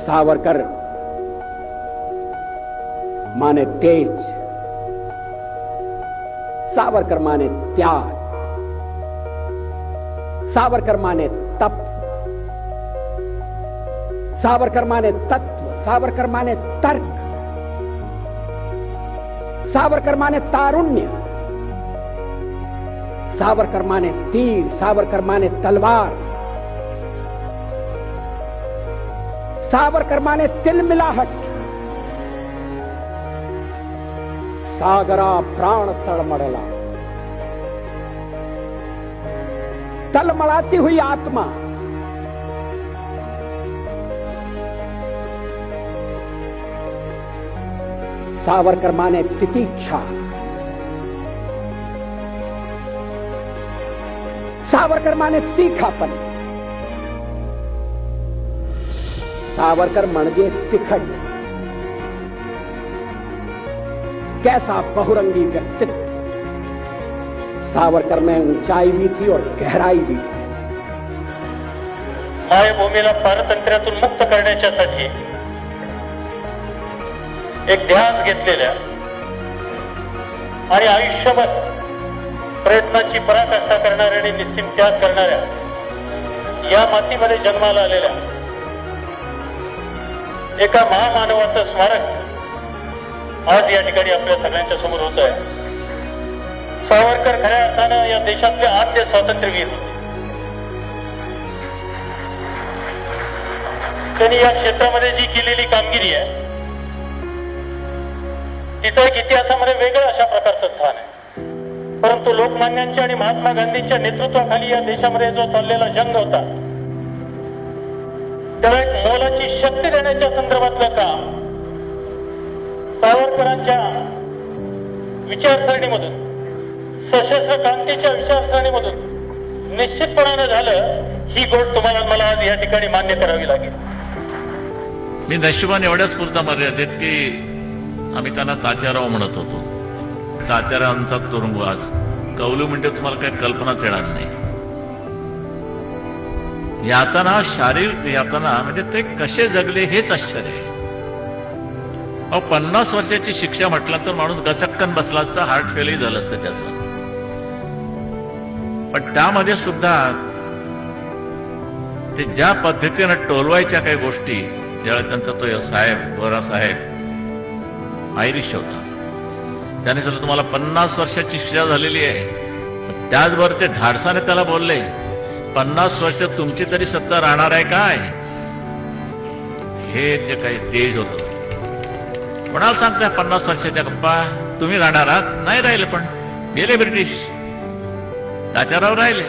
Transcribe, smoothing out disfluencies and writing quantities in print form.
सावरकर माने तेज, सावरकर माने त्याग, सावरकर माने तप, सावरकर माने तत्व, सावरकर माने तर्क, सावरकर माने तारुण्य, सावरकर माने तीर, सावरकर माने तलवार, सावरकर माने तिलमिलाहट, सागरा प्राण तळमळला, तलमळाती हुई आत्मा, सावरकर माने तितिक्षा, सावरकर माने तीखापन, सावरकर म्हणजे तिखट. कैसा बहुरंगी व्यक्तित्व. सावरकर में ऊंचाई भी थी और गहराई भी थी. मायभूमीला पारतंत्र्यातून मुक्त करण्याच्यासाठी एक ध्यास घेतलेल्या आणि आयुष्यभर प्रयत्नाची पराकाष्ठा करणाऱ्या आणि निस्सीम त्याग करणाऱ्या या मातीमध्ये जन्माला आलेल्या एका महामानवाचं स्मारक आज या ठिकाणी आपल्या सगळ्यांच्या समोर होत आहे. सावरकर खऱ्या अर्थानं या देशातले आद्य स्वातंत्र्यवीर होते. त्यांनी या क्षेत्रामध्ये जी केलेली कामगिरी आहे तिचं एक इतिहासामध्ये वेगळं अशा प्रकारचं स्थान आहे. परंतु लोकमान्यांच्या आणि महात्मा गांधींच्या नेतृत्वाखाली या देशामध्ये जो चाललेला जंग होता त्याला एक मोलाची शक्ती देण्याच्या संदर्भातलं काम सावरकरांच्या विचारसरणीमधून, सशस्त्र क्रांतीच्या विचारसरणीमधून निश्चितपणानं झालं. ही गोष्ट तुम्हाला मला आज या ठिकाणी मान्य करावी लागेल. मी नशिबाने एवढ्याच पुरता मर्यादित की आम्ही त्यांना तात्याराव म्हणत होतो. तात्यारावांचा तुरुंगवास कौलू म्हणजे तुम्हाला काही कल्पनाच येणार नाही. यातना, शारीरिक यातना म्हणजे ते कसे जगले हेच आश्चर्य आहे. 50 वर्षाची शिक्षा म्हटलं तर माणूस गचक्कन बसला असता, हार्ट फेलही झालं असतं त्याचं. पण त्यामध्ये सुद्धा ते ज्या पद्धतीनं टोलवायच्या काही गोष्टी, ज्यावेळेला त्यांचा तो साहेब, गोरा साहेब आयरिश होता, त्याने सुद्धा तुम्हाला 50 वर्षाची शिक्षा झालेली आहे. त्याचबरोबर ते धाडसाने त्याला बोलले 50 वर्ष तुमची तरी सत्ता राहणार आहे काय. हे जे काही तेज होतं. कोणाला सांगताय 50 वर्षाच्या गप्पा. तुम्ही राहणार आहात? नाही राहिले, पण गेले ब्रिटिश. तात्याराव राहिले.